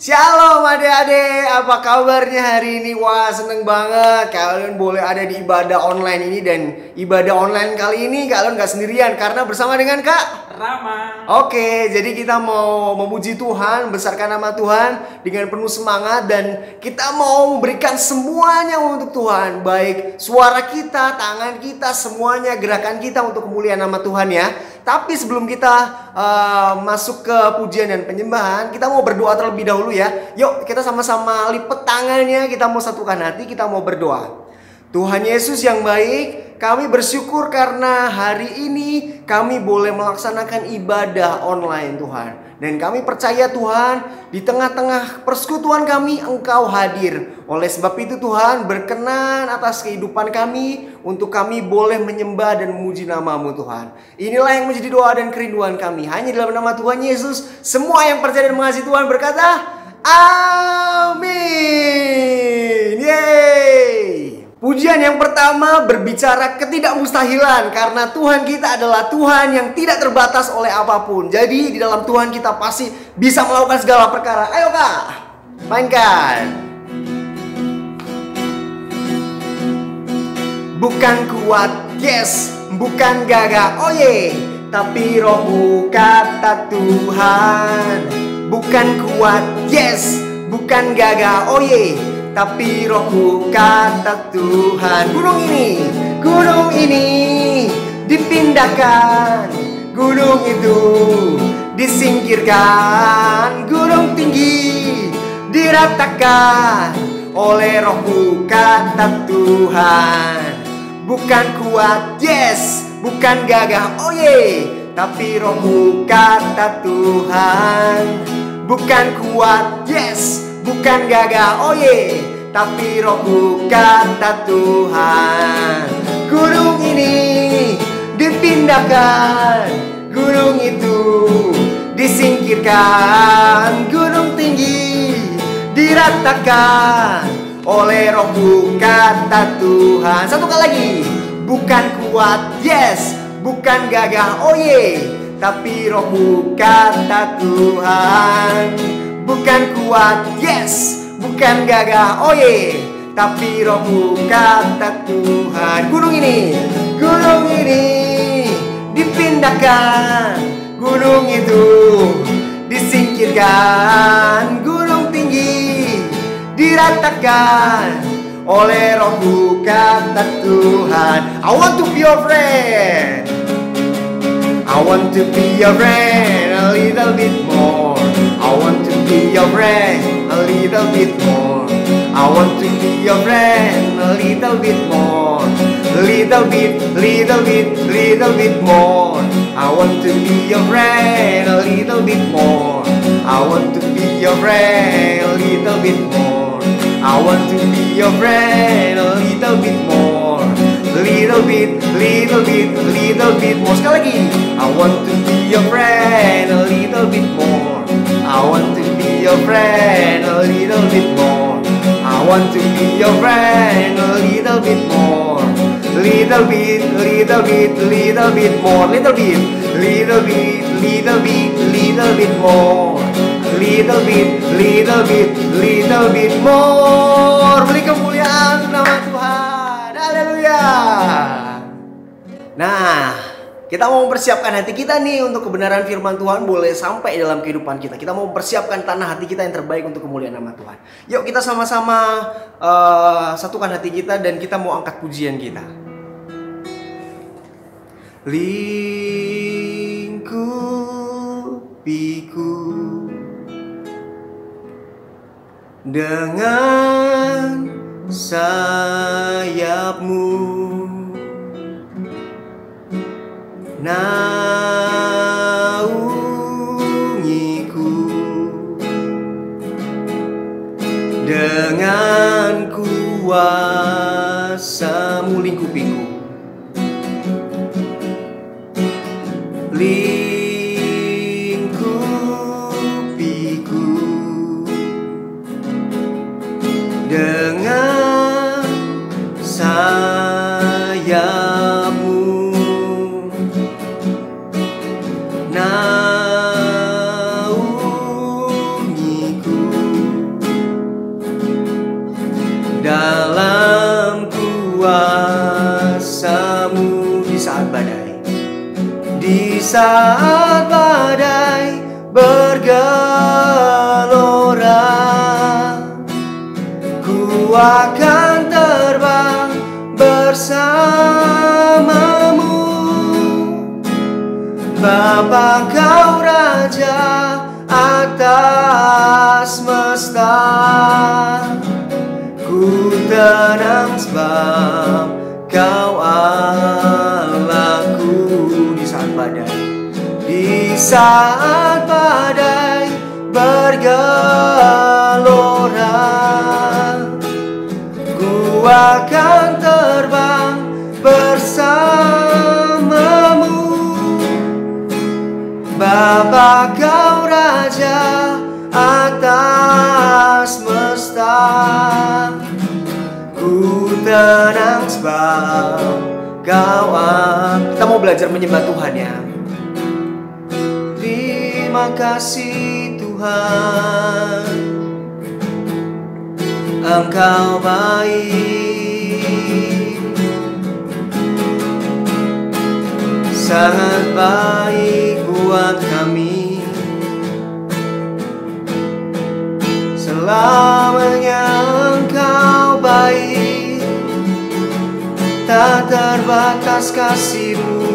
Shalom adik-adik, apa kabarnya hari ini? Wah, seneng banget kalian boleh ada di ibadah online ini. Dan ibadah online kali ini kalian gak sendirian karena bersama dengan Kak Rama. Oke, jadi kita mau memuji Tuhan, besarkan nama Tuhan dengan penuh semangat. Dan kita mau memberikan semuanya untuk Tuhan. Baik suara kita, tangan kita, semuanya, gerakan kita untuk kemuliaan nama Tuhan ya. Tapi sebelum kita masuk ke pujian dan penyembahan, kita mau berdoa terlebih dahulu ya. Yuk kita sama-sama lipat tangannya, kita mau satukan hati, kita mau berdoa. Tuhan Yesus yang baik, kami bersyukur karena hari ini kami boleh melaksanakan ibadah online Tuhan. Dan kami percaya Tuhan, di tengah-tengah persekutuan kami Engkau hadir. Oleh sebab itu Tuhan, berkenan atas kehidupan kami, untuk kami boleh menyembah dan memuji nama-Mu Tuhan. Inilah yang menjadi doa dan kerinduan kami. Hanya dalam nama Tuhan Yesus, semua yang percaya dan mengasihi Tuhan berkata, amin. Yeay. Pujian yang pertama berbicara ketidakmustahilan, karena Tuhan kita adalah Tuhan yang tidak terbatas oleh apapun. Jadi di dalam Tuhan kita pasti bisa melakukan segala perkara. Ayo Kak, mainkan. Bukan kuat, yes, bukan gagah, oh ye, tapi rohmu kata Tuhan. Bukan kuat, yes, bukan gagah, oh ye, tapi rohku kata Tuhan. Gunung ini dipindahkan, gunung itu disingkirkan, gunung tinggi diratakan oleh rohku kata Tuhan. Bukan kuat, yes, bukan gagah, oh ye, tapi rohmu kata Tuhan. Bukan kuat, yes, bukan gagah, oh ye, tapi rohku kata Tuhan. Gunung ini dipindahkan, gunung itu disingkirkan, gunung tinggi diratakan oleh rohku kata Tuhan. Satu kali lagi. Bukan kuat, yes, bukan gagah, oh ye, tapi rohmu kata Tuhan. Bukan kuat, yes, bukan gagah, oh ye, tapi rohmu kata Tuhan. Gunung ini dipindahkan, gunung itu disingkirkan, gunung tinggi diratakan oleh rohku kata Tuhan. I want to be your friend, I want to be your friend a little bit more. I want to be your friend a little bit more. I want to be your friend a little bit more. Little bit more. I want to be your friend a little bit more. I want to be your friend a little bit more. I want to be your friend a little bit more. Little bit more. Sekali lagi. I want to be your friend a little bit more. I want to be your friend a little bit more. I want to be your friend a little bit more. Little bit more. Little bit more. Little bit more. Beri kemuliaan nama Tuhan. Haleluya. Nah, kita mau mempersiapkan hati kita nih untuk kebenaran firman Tuhan boleh sampai dalam kehidupan kita. Kita mau mempersiapkan tanah hati kita yang terbaik untuk kemuliaan nama Tuhan. Yuk kita sama-sama satukan hati kita dan kita mau angkat pujian kita. Lingkupiku dengan sayapmu, naungiku dengan kuasa-Mu. Lingkupiku, lingkupiku dengan sayapmu, saat badai bergelora, ku akan terbang bersamamu. Bapa, Kau Raja atas semesta, ku tenang sebab Kau Allahku. Di saat badai bergelora, ku akan terbang bersamamu. Bapa, Kau Raja atas semesta, ku tenang sebab Kau Kita mau belajar menyembah Tuhan ya. Terima kasih Tuhan, Engkau baik, sangat baik buat kami. Selamanya Engkau baik, tak terbatas kasih-Mu,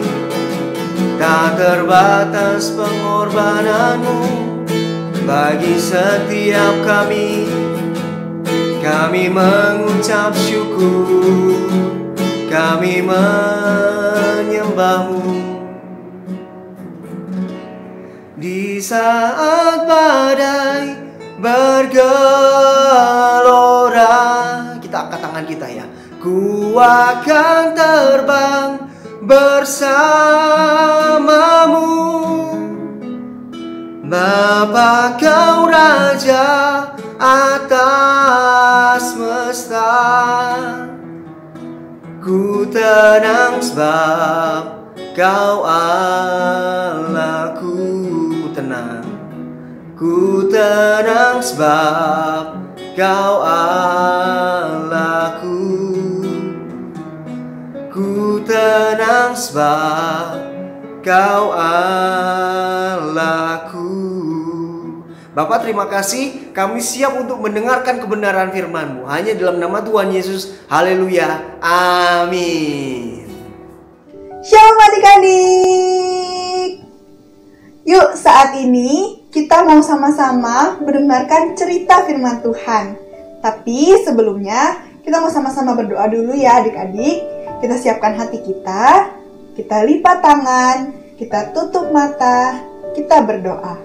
tak terbatas pengorbananmu bagi setiap kami. Kami mengucap syukur, kami menyembah-Mu. Di saat badai bergelora, kita angkat tangan kita ya. Ku akan terbang bersamamu. Bapa, Kau Raja atas semesta, ku tenang sebab Kau Allahku. Ku tenang sebab Kau Allahku. Ku tenang sebab Kau Allahku. Bapak, terima kasih. Kami siap untuk mendengarkan kebenaran firman-Mu. Hanya dalam nama Tuhan Yesus. Haleluya. Amin. Shalom adik-adik. Yuk, saat ini kita mau sama-sama mendengarkan cerita firman Tuhan. Tapi sebelumnya kita mau sama-sama berdoa dulu ya adik-adik. Kita siapkan hati kita lipat tangan, kita tutup mata, kita berdoa.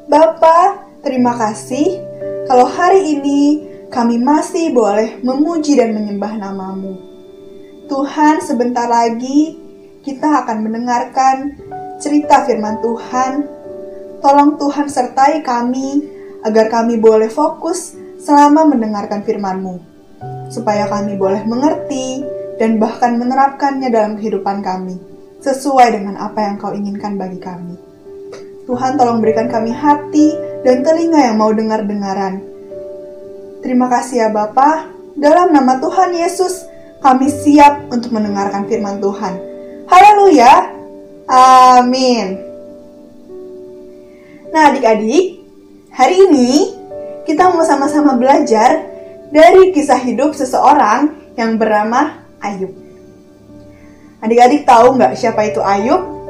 Bapa, terima kasih kalau hari ini kami masih boleh memuji dan menyembah nama-Mu. Tuhan, sebentar lagi kita akan mendengarkan cerita firman Tuhan. Tolong Tuhan sertai kami agar kami boleh fokus selama mendengarkan firman-Mu, supaya kami boleh mengerti dan bahkan menerapkannya dalam kehidupan kami, sesuai dengan apa yang Kau inginkan bagi kami. Tuhan, tolong berikan kami hati dan telinga yang mau dengar-dengaran. Terima kasih ya Bapa. Dalam nama Tuhan Yesus, kami siap untuk mendengarkan firman Tuhan. Haleluya. Amin. Nah adik-adik, hari ini kita mau sama-sama belajar dari kisah hidup seseorang yang bernama Ayub. Adik-adik tahu nggak siapa itu Ayub?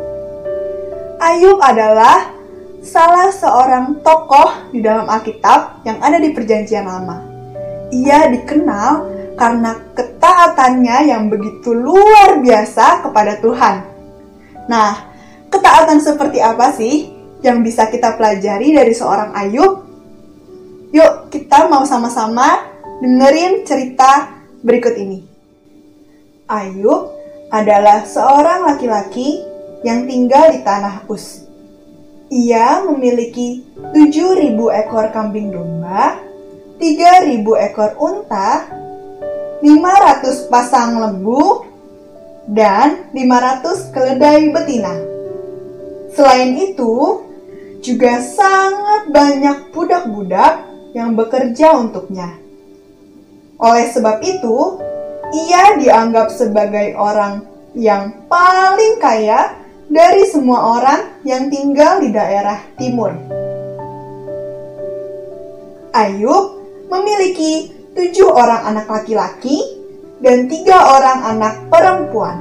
Ayub adalah salah seorang tokoh di dalam Alkitab yang ada di Perjanjian Lama. Ia dikenal karena ketaatannya yang begitu luar biasa kepada Tuhan. Nah, ketaatan seperti apa sih yang bisa kita pelajari dari seorang Ayub? Yuk, kita mau sama-sama dengerin cerita berikut ini. Ayub adalah seorang laki-laki yang tinggal di tanah Uz. Ia memiliki 7.000 ekor kambing domba, 3.000 ekor unta, 500 pasang lembu, dan 500 keledai betina. Selain itu, juga sangat banyak budak-budak yang bekerja untuknya. Oleh sebab itu, ia dianggap sebagai orang yang paling kaya dari semua orang yang tinggal di daerah timur. Ayub memiliki 7 orang anak laki-laki dan 3 orang anak perempuan.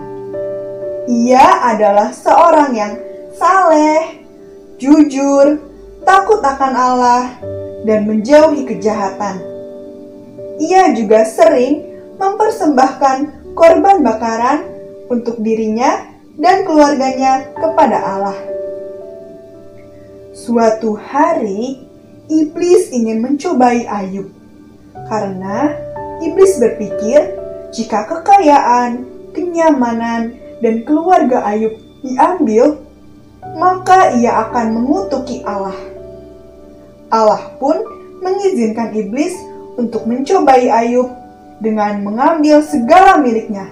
Ia adalah seorang yang saleh, jujur, takut akan Allah, dan menjauhi kejahatan. Ia juga sering mempersembahkan korban bakaran untuk dirinya dan keluarganya kepada Allah. Suatu hari, iblis ingin mencobai Ayub, karena iblis berpikir jika kekayaan, kenyamanan, dan keluarga Ayub diambil, maka ia akan mengutuki Allah. Allah pun mengizinkan iblis untuk mencobai Ayub dengan mengambil segala miliknya,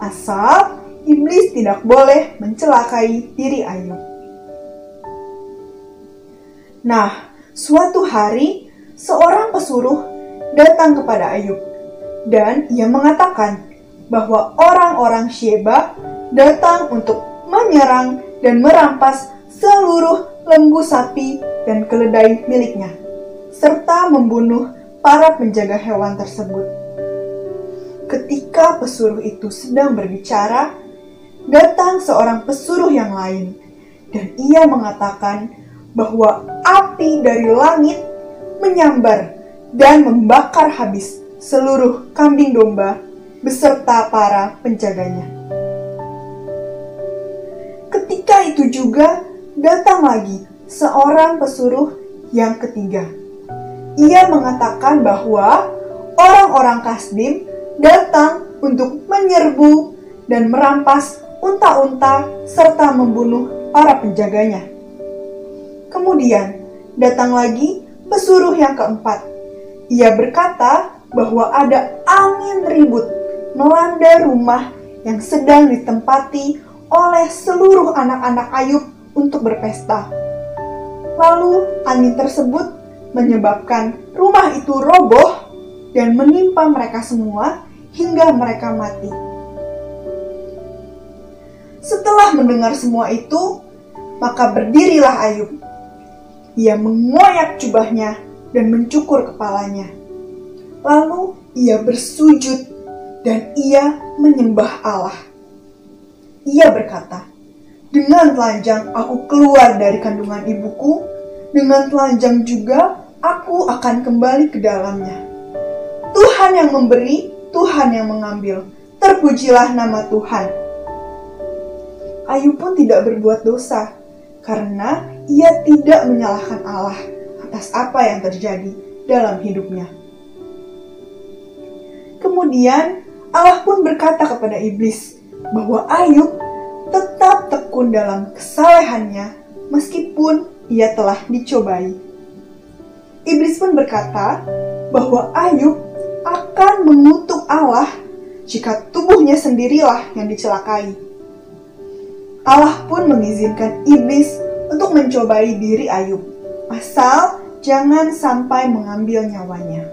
asal iblis tidak boleh mencelakai diri Ayub. Nah, suatu hari seorang pesuruh datang kepada Ayub dan ia mengatakan bahwa orang-orang Sheba datang untuk menyerang dan merampas seluruh lembu sapi dan keledai miliknya, serta membunuh para penjaga hewan tersebut. Ketika pesuruh itu sedang berbicara, datang seorang pesuruh yang lain, dan ia mengatakan bahwa api dari langit menyambar dan membakar habis seluruh kambing domba beserta para penjaganya. Ketika itu juga datang lagi seorang pesuruh yang ketiga. Ia mengatakan bahwa orang-orang Kasdim datang untuk menyerbu dan merampas unta-unta serta membunuh para penjaganya. Kemudian datang lagi pesuruh yang keempat. Ia berkata bahwa ada angin ribut melanda rumah yang sedang ditempati oleh seluruh anak-anak Ayub untuk berpesta. Lalu angin tersebut menyebabkan rumah itu roboh dan menimpa mereka semua hingga mereka mati. Setelah mendengar semua itu, maka berdirilah Ayub. Ia mengoyak jubahnya dan mencukur kepalanya. Lalu ia bersujud dan ia menyembah Allah. Ia berkata, "Dengan telanjang aku keluar dari kandungan ibuku, dengan telanjang juga aku akan kembali ke dalamnya. Tuhan yang memberi, Tuhan yang mengambil. Terpujilah nama Tuhan." Ayub pun tidak berbuat dosa, karena ia tidak menyalahkan Allah atas apa yang terjadi dalam hidupnya. Kemudian Allah pun berkata kepada iblis bahwa Ayub tetap tekun dalam kesalehannya meskipun ia telah dicobai. Iblis pun berkata bahwa Ayub akan mengutuk Allah jika tubuhnya sendirilah yang dicelakai. Allah pun mengizinkan iblis untuk mencobai diri Ayub, asal jangan sampai mengambil nyawanya.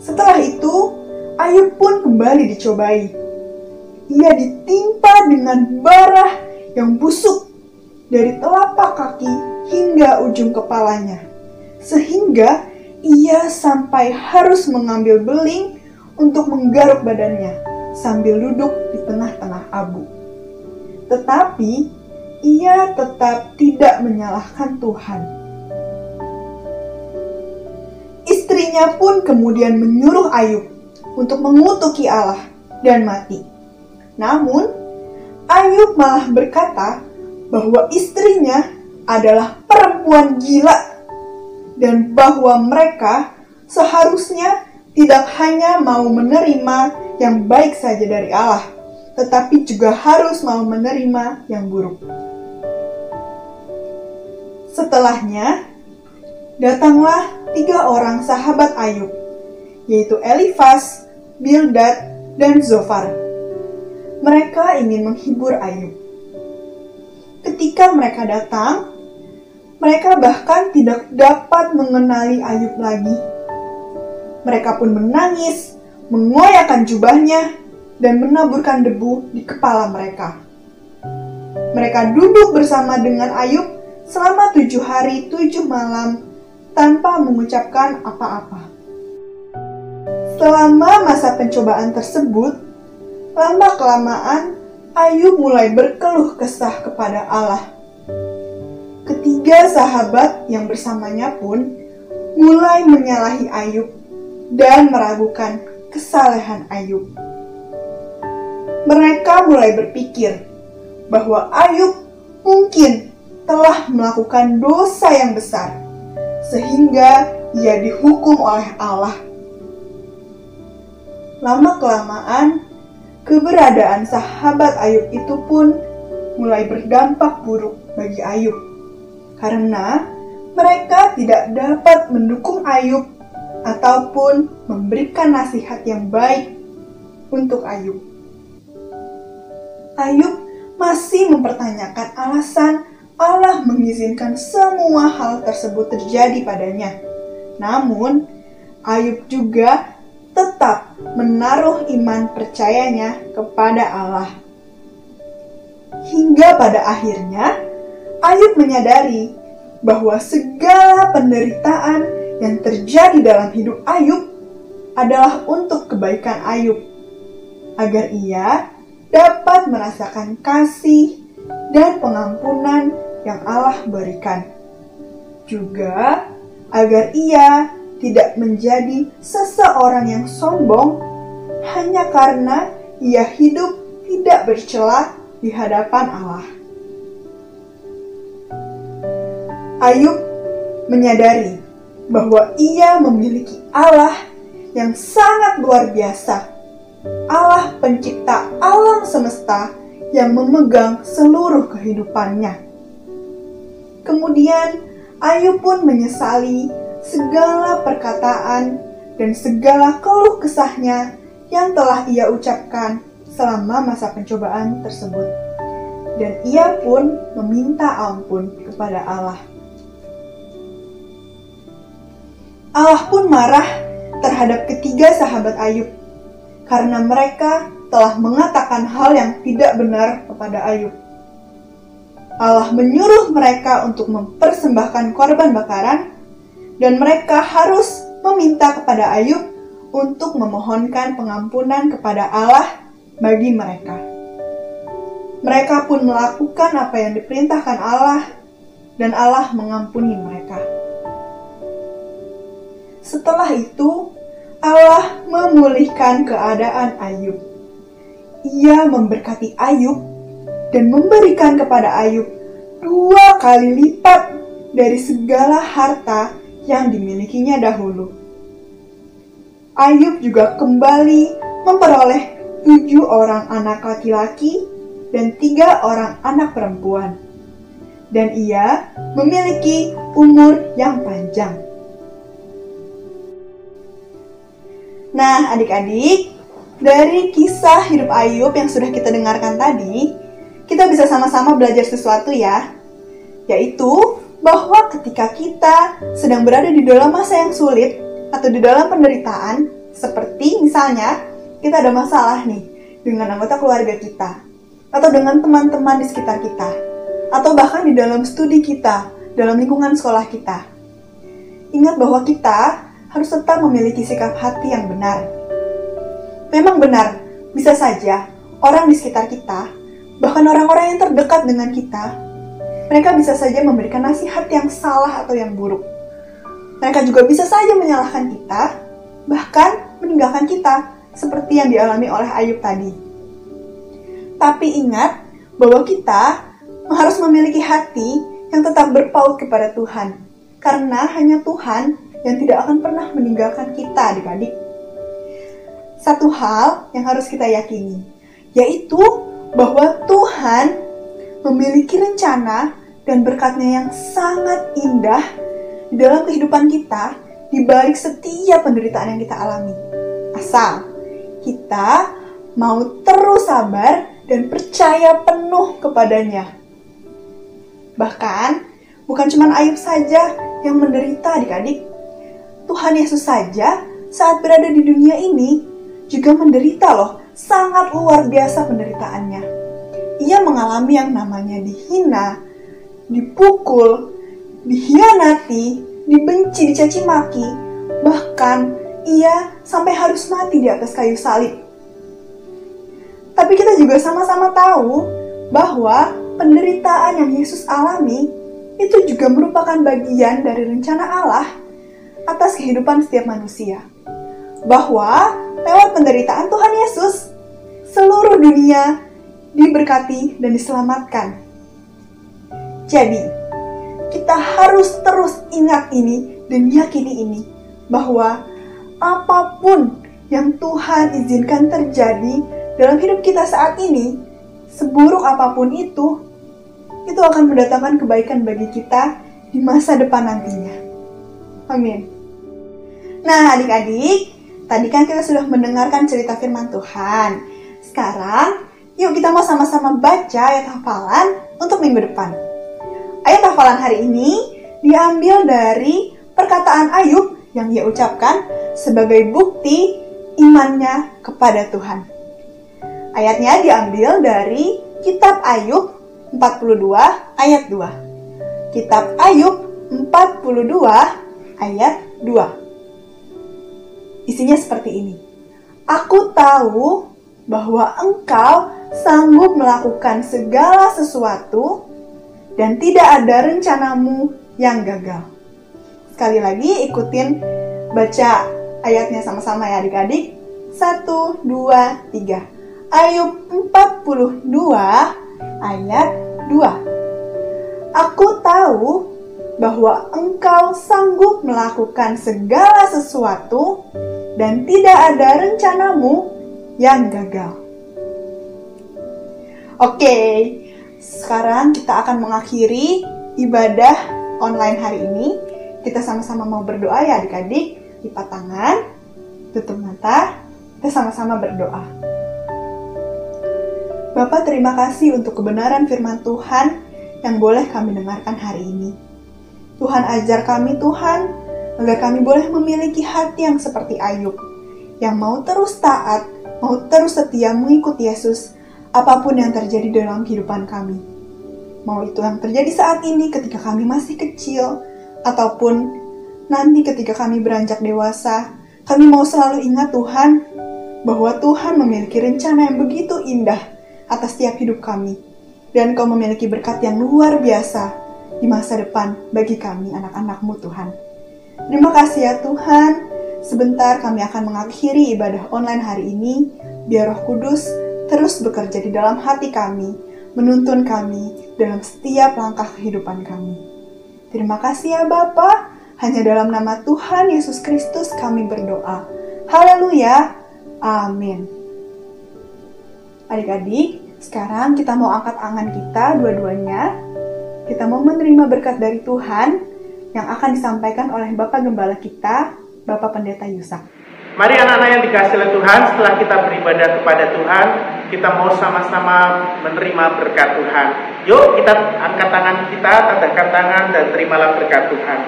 Setelah itu, Ayub pun kembali dicobai. Ia ditimpa dengan bara yang busuk dari telapak kaki hingga ujung kepalanya, sehingga ia sampai harus mengambil beling untuk menggaruk badannya sambil duduk di tengah-tengah abu. Tetapi ia tetap tidak menyalahkan Tuhan. Istrinya pun kemudian menyuruh Ayub untuk mengutuki Allah dan mati. Namun, Ayub malah berkata bahwa istrinya adalah perempuan gila dan bahwa mereka seharusnya tidak hanya mau menerima yang baik saja dari Allah, tetapi juga harus mau menerima yang buruk. Setelahnya, datanglah 3 orang sahabat Ayub, yaitu Elifaz, Bildad, dan Zofar. Mereka ingin menghibur Ayub. Ketika mereka datang, mereka bahkan tidak dapat mengenali Ayub lagi. Mereka pun menangis, mengoyakkan jubahnya, dan menaburkan debu di kepala mereka. mereka duduk bersama dengan Ayub selama 7 hari 7 malam tanpa mengucapkan apa-apa. Selama masa pencobaan tersebut, lama-kelamaan Ayub mulai berkeluh kesah kepada Allah. Ketiga sahabat yang bersamanya pun mulai menyalahi Ayub dan meragukan kesalehan Ayub. Mereka mulai berpikir bahwa Ayub mungkin telah melakukan dosa yang besar, sehingga ia dihukum oleh Allah. Lama-kelamaan, keberadaan sahabat Ayub itu pun mulai berdampak buruk bagi Ayub, karena mereka tidak dapat mendukung Ayub ataupun memberikan nasihat yang baik untuk Ayub. Ayub masih mempertanyakan alasan Allah mengizinkan semua hal tersebut terjadi padanya. Namun, Ayub juga tetap menaruh iman percayanya kepada Allah. Hingga pada akhirnya, Ayub menyadari bahwa segala penderitaan yang terjadi dalam hidup Ayub adalah untuk kebaikan Ayub, agar ia dapat merasakan kasih dan pengampunan yang Allah berikan. Juga agar ia tidak menjadi seseorang yang sombong hanya karena ia hidup tidak bercela di hadapan Allah. Ayub menyadari bahwa ia memiliki Allah yang sangat luar biasa, Allah pencipta alam semesta yang memegang seluruh kehidupannya. Kemudian Ayub pun menyesali segala perkataan dan segala keluh kesahnya yang telah ia ucapkan selama masa pencobaan tersebut. Dan ia pun meminta ampun kepada Allah. Allah pun marah terhadap ketiga sahabat Ayub karena mereka telah mengatakan hal yang tidak benar kepada Ayub. Allah menyuruh mereka untuk mempersembahkan korban bakaran, dan mereka harus meminta kepada Ayub untuk memohonkan pengampunan kepada Allah bagi mereka. Mereka pun melakukan apa yang diperintahkan Allah, dan Allah mengampuni mereka. Setelah itu, Allah memulihkan keadaan Ayub. Ia memberkati Ayub dan memberikan kepada Ayub 2 kali lipat dari segala harta yang dimilikinya dahulu. Ayub juga kembali memperoleh 7 orang anak laki-laki dan 3 orang anak perempuan. Dan ia memiliki umur yang panjang. Nah, adik-adik, dari kisah hidup Ayub yang sudah kita dengarkan tadi, kita bisa sama-sama belajar sesuatu ya. Yaitu bahwa ketika kita sedang berada di dalam masa yang sulit atau di dalam penderitaan, seperti misalnya kita ada masalah nih dengan anggota keluarga kita, atau dengan teman-teman di sekitar kita, atau bahkan di dalam studi kita, dalam lingkungan sekolah kita. Ingat bahwa kita harus tetap memiliki sikap hati yang benar. Memang benar, bisa saja orang di sekitar kita, bahkan orang-orang yang terdekat dengan kita, mereka bisa saja memberikan nasihat yang salah atau yang buruk. Mereka juga bisa saja menyalahkan kita, bahkan meninggalkan kita, seperti yang dialami oleh Ayub tadi. Tapi ingat bahwa kita harus memiliki hati yang tetap berpaut kepada Tuhan, karena hanya Tuhan yang tidak akan pernah meninggalkan kita, adik-adik. Satu hal yang harus kita yakini, yaitu bahwa Tuhan memiliki rencana dan berkat-Nya yang sangat indah di dalam kehidupan kita, di balik setiap penderitaan yang kita alami. Asal kita mau terus sabar dan percaya penuh kepadanya. Bahkan, bukan cuma Ayub saja yang menderita, adik-adik. Tuhan Yesus saja saat berada di dunia ini juga menderita loh, sangat luar biasa penderitaannya. ia mengalami yang namanya dihina, dipukul, dikhianati, dibenci, dicaci maki, bahkan ia sampai harus mati di atas kayu salib. Tapi kita juga sama-sama tahu bahwa penderitaan yang Yesus alami itu juga merupakan bagian dari rencana Allah atas kehidupan setiap manusia. Bahwa lewat penderitaan Tuhan Yesus, seluruh dunia diberkati dan diselamatkan. Jadi, kita harus terus ingat ini dan yakini ini, bahwa apapun yang Tuhan izinkan terjadi dalam hidup kita saat ini, seburuk apapun itu akan mendatangkan kebaikan bagi kita di masa depan nantinya. Amin. Nah, adik-adik, tadi kan kita sudah mendengarkan cerita firman Tuhan. Sekarang, yuk kita mau sama-sama baca ayat hafalan untuk minggu depan. Ayat hafalan hari ini diambil dari perkataan Ayub yang ia ucapkan sebagai bukti imannya kepada Tuhan. Ayatnya diambil dari Kitab Ayub 42 ayat 2. Kitab Ayub 42 ayat 2. Isinya seperti ini. Aku tahu bahwa Engkau sanggup melakukan segala sesuatu dan tidak ada rencanamu yang gagal. Sekali lagi ikutin baca ayatnya sama-sama ya adik-adik. 1, 2, 3. Ayub 42 ayat 2. Aku tahu bahwa Engkau sanggup melakukan segala sesuatu dan tidak ada rencanamu yang gagal. Oke, sekarang kita akan mengakhiri ibadah online hari ini. Kita sama-sama mau berdoa ya adik-adik. Lipat tangan, tutup mata, kita sama-sama berdoa. Bapa, terima kasih untuk kebenaran firman Tuhan yang boleh kami dengarkan hari ini. Tuhan, ajar kami Tuhan, agar kami boleh memiliki hati yang seperti Ayub, yang mau terus taat, mau terus setia mengikuti Yesus, apapun yang terjadi dalam kehidupan kami. Mau itu yang terjadi saat ini ketika kami masih kecil, ataupun nanti ketika kami beranjak dewasa, kami mau selalu ingat Tuhan, bahwa Tuhan memiliki rencana yang begitu indah atas setiap hidup kami. Dan Kau memiliki berkat yang luar biasa di masa depan bagi kami, anak-anak-Mu Tuhan. Terima kasih ya Tuhan. Sebentar kami akan mengakhiri ibadah online hari ini. Biar Roh Kudus terus bekerja di dalam hati kami, menuntun kami dalam setiap langkah kehidupan kami. Terima kasih ya Bapa. Hanya dalam nama Tuhan Yesus Kristus kami berdoa. Haleluya. Amin. Adik-adik, sekarang kita mau angkat tangan kita dua-duanya. Kita mau menerima berkat dari Tuhan yang akan disampaikan oleh Bapak Gembala kita, Bapak Pendeta Yusak. Mari anak-anak yang dikasihi oleh Tuhan, setelah kita beribadah kepada Tuhan, kita mau sama-sama menerima berkat Tuhan. Yuk kita angkat tangan kita, tadahkan tangan dan terimalah berkat Tuhan.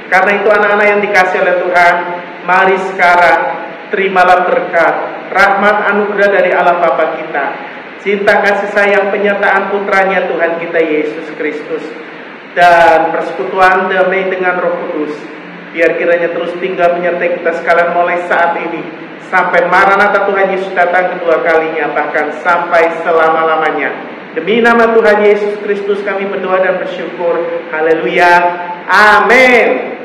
Karena itu anak-anak yang dikasihi oleh Tuhan, mari sekarang terimalah berkat, rahmat anugerah dari Allah Bapa kita, cinta kasih sayang penyertaan putranya Tuhan kita Yesus Kristus, dan persekutuan damai dengan Roh Kudus. Biar kiranya terus tinggal menyertai kita sekalian mulai saat ini sampai Maranatha Tuhan Yesus datang kedua kalinya, bahkan sampai selama-lamanya. Demi nama Tuhan Yesus Kristus kami berdoa dan bersyukur. Haleluya. Amin.